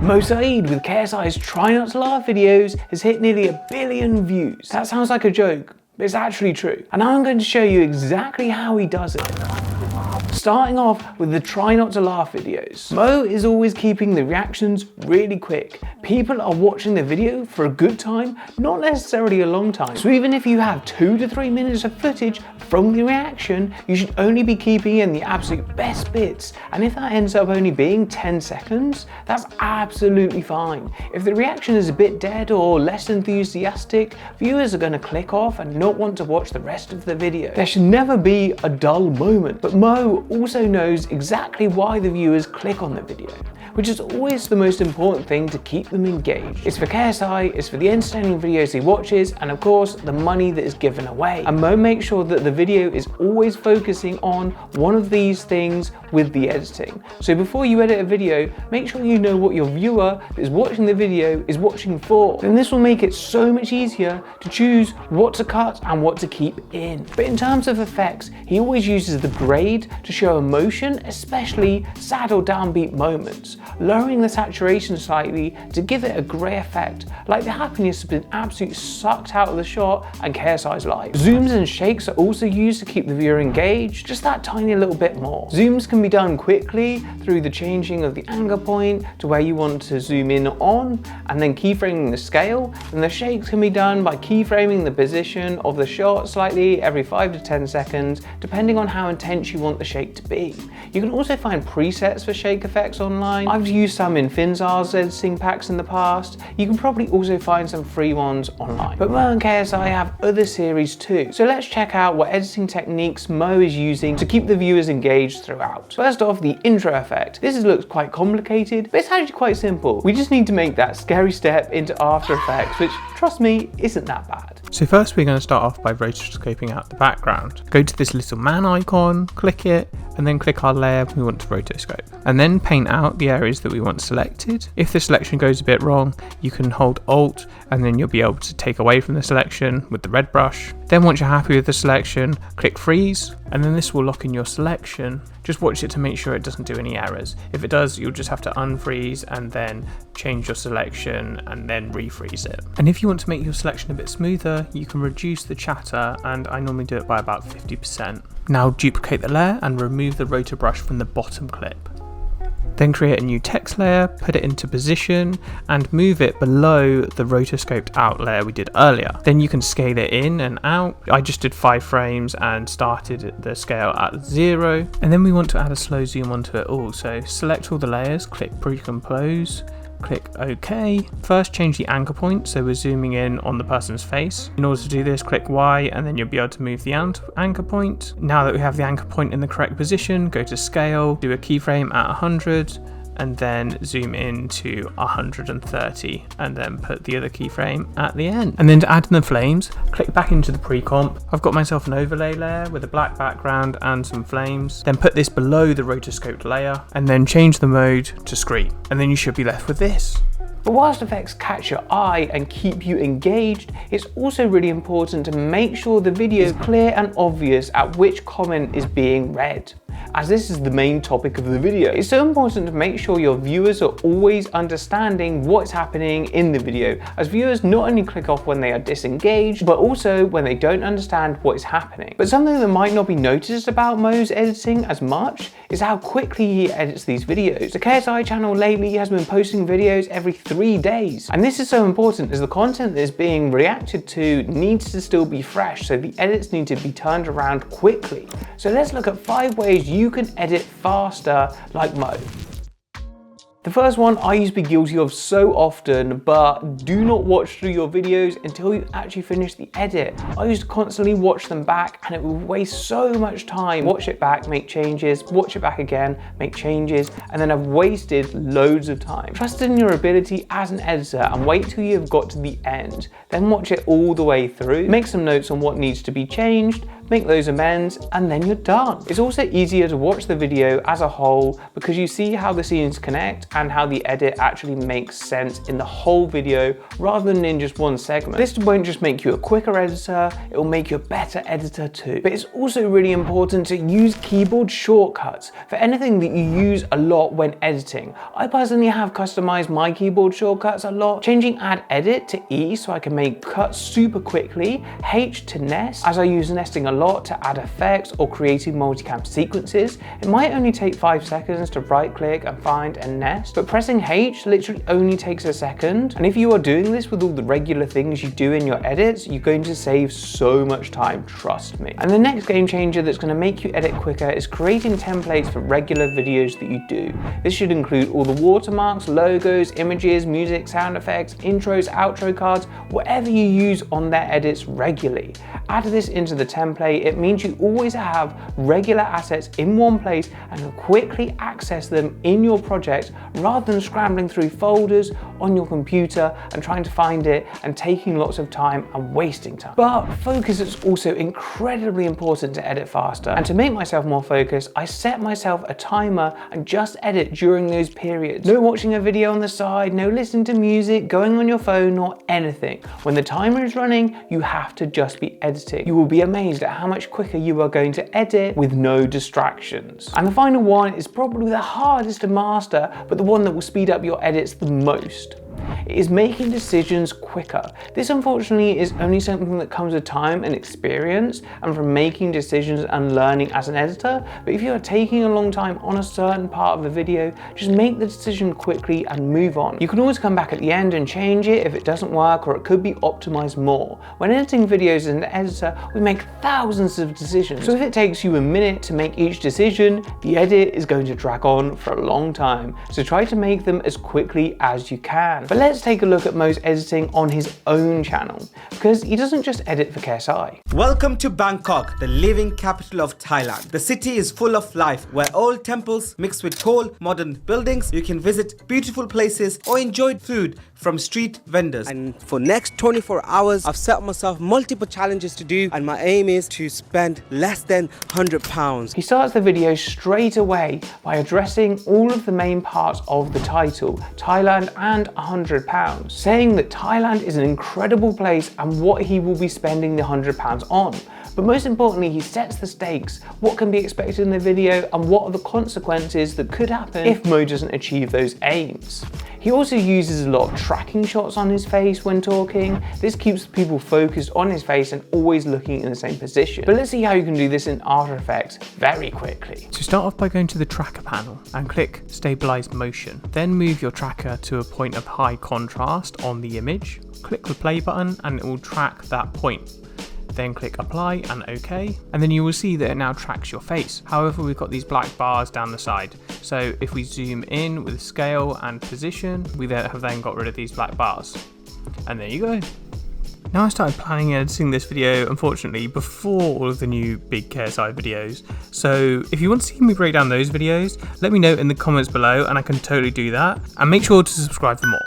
Mo Syed with KSI's Try Not to Laugh videos has hit nearly 1 billion views. That sounds like a joke, but it's actually true. And now I'm going to show you exactly how he does it. Starting off with the Try Not to Laugh videos. Mo is always keeping the reactions really quick. People are watching the video for a good time, not necessarily a long time. So even if you have 2 to 3 minutes of footage from the reaction, you should only be keeping in the absolute best bits. And if that ends up only being 10 seconds, that's absolutely fine. If the reaction is a bit dead or less enthusiastic, viewers are going to click off and not want to watch the rest of the video. There should never be a dull moment, but Mo also knows exactly why the viewers click on the video, which is always the most important thing to keep them engaged. It's for KSI, it's for the entertaining videos he watches, and of course, the money that is given away. And Mo makes sure that the video is always focusing on one of these things with the editing. So before you edit a video, make sure you know what your viewer that is watching the video is watching for. Then this will make it so much easier to choose what to cut and what to keep in. But in terms of effects, he always uses the grade to show emotion, especially sad or downbeat moments, lowering the saturation slightly to give it a grey effect, like the happiness has been absolutely sucked out of the shot and KSI's life. Zooms and shakes are also used to keep the viewer engaged, just that tiny little bit more. Zooms can be done quickly through the changing of the anchor point to where you want to zoom in on, and then keyframing the scale. And the shakes can be done by keyframing the position of the shot slightly every 5 to 10 seconds, depending on how intense you want the shake to be. You can also find presets for shake effects online. I've used some in Finzar's editing packs in the past. You can probably also find some free ones online. But Mo and KSI have other series too. So let's check out what editing techniques Mo is using to keep the viewers engaged throughout. First off, the intro effect. This looks quite complicated, but it's actually quite simple. We just need to make that scary step into After Effects, which, trust me, isn't that bad. So first we're going to start off by rotoscoping out the background. Go to this little man icon, click it, and then click our layer we want to rotoscope. And then paint out the areas that we want selected. If the selection goes a bit wrong, you can hold Alt and then you'll be able to take away from the selection with the red brush. Then once you're happy with the selection, click freeze, and then this will lock in your selection. Just watch it to make sure it doesn't do any errors. If it does, you'll just have to unfreeze and then change your selection and then refreeze it. And if you want to make your selection a bit smoother, you can reduce the chatter, and I normally do it by about 50%. Now duplicate the layer and remove the rotor brush from the bottom clip. Then create a new text layer, put it into position, and move it below the rotoscoped out layer we did earlier. Then you can scale it in and out. I just did 5 frames and started the scale at 0. And then we want to add a slow zoom onto it all. So select all the layers, click pre-compose, click OK. First change the anchor point, so we're zooming in on the person's face. In order to do this, click Y and then you'll be able to move the anchor point. Now that we have the anchor point in the correct position, go to scale, do a keyframe at 100 and then zoom in to 130 and then put the other keyframe at the end. And then to add in the flames, click back into the pre-comp. I've got myself an overlay layer with a black background and some flames. Then put this below the rotoscoped layer and then change the mode to screen. And then you should be left with this. But whilst effects catch your eye and keep you engaged, it's also really important to make sure the video is clear and obvious at which comment is being read, as this is the main topic of the video. It's so important to make sure your viewers are always understanding what's happening in the video, as viewers not only click off when they are disengaged, but also when they don't understand what is happening. But something that might not be noticed about Mo's editing as much is how quickly he edits these videos. The KSI channel lately has been posting videos every 3 days. And this is so important as the content that is being reacted to needs to still be fresh, so the edits need to be turned around quickly. So let's look at 5 ways you can edit faster like Mo. The first one I used to be guilty of so often, but do not watch through your videos until you actually finish the edit. I used to constantly watch them back and it would waste so much time. Watch it back, make changes, watch it back again, make changes, and then I've wasted loads of time. Trust in your ability as an editor and wait till you've got to the end. Then watch it all the way through. Make some notes on what needs to be changed, make those amends, and then you're done. It's also easier to watch the video as a whole because you see how the scenes connect and how the edit actually makes sense in the whole video rather than in just one segment. This won't just make you a quicker editor, it will make you a better editor too. But it's also really important to use keyboard shortcuts for anything that you use a lot when editing. I personally have customized my keyboard shortcuts a lot, changing add edit to E so I can make cuts super quickly, H to nest as I use nesting a lot to add effects or creating multicam sequences. It might only take 5 seconds to right click and find and nest, but pressing H literally only takes a second. And if you are doing this with all the regular things you do in your edits, you're going to save so much time, trust me. And the next game changer that's going to make you edit quicker is creating templates for regular videos that you do. This should include all the watermarks, logos, images, music, sound effects, intros, outro cards, whatever you use on their edits regularly. Add this into the template. It means you always have regular assets in one place and can quickly access them in your project rather than scrambling through folders on your computer and trying to find it and taking lots of time and wasting time. But focus is also incredibly important to edit faster, and to make myself more focused, I set myself a timer and just edit during those periods. No watching a video on the side, no listening to music, going on your phone or anything. When the timer is running, you have to just be editing. You will be amazed at how much quicker you are going to edit with no distractions. And the final one is probably the hardest to master, but the one that will speed up your edits the most. It is making decisions quicker. This unfortunately is only something that comes with time and experience and from making decisions and learning as an editor, but if you are taking a long time on a certain part of a video, just make the decision quickly and move on. You can always come back at the end and change it if it doesn't work or it could be optimized more. When editing videos as an editor, we make thousands of decisions, so if it takes you a minute to make each decision, the edit is going to drag on for a long time, so try to make them as quickly as you can. But let's take a look at Mo's editing on his own channel, because he doesn't just edit for KSI. Welcome to Bangkok, the living capital of Thailand. The city is full of life, where old temples mixed with tall, modern buildings. You can visit beautiful places or enjoy food from street vendors. And for next 24 hours, I've set myself multiple challenges to do, and my aim is to spend less than £100. He starts the video straight away by addressing all of the main parts of the title, Thailand and £100, saying that Thailand is an incredible place and what he will be spending the £100 on. But most importantly, he sets the stakes, what can be expected in the video and what are the consequences that could happen if Mo doesn't achieve those aims. He also uses a lot of tracking shots on his face when talking. This keeps people focused on his face and always looking in the same position. But let's see how you can do this in After Effects very quickly. So start off by going to the tracker panel and click Stabilize Motion. Then move your tracker to a point of high contrast on the image. Click the play button and it will track that point. Then click apply and OK, and then you will see that it now tracks your face. However, we've got these black bars down the side. So if we zoom in with scale and position, we have then got rid of these black bars. And there you go. Now I started planning and editing this video, unfortunately, before all of the new big KSI videos. So if you want to see me break down those videos, let me know in the comments below and I can totally do that. And make sure to subscribe for more.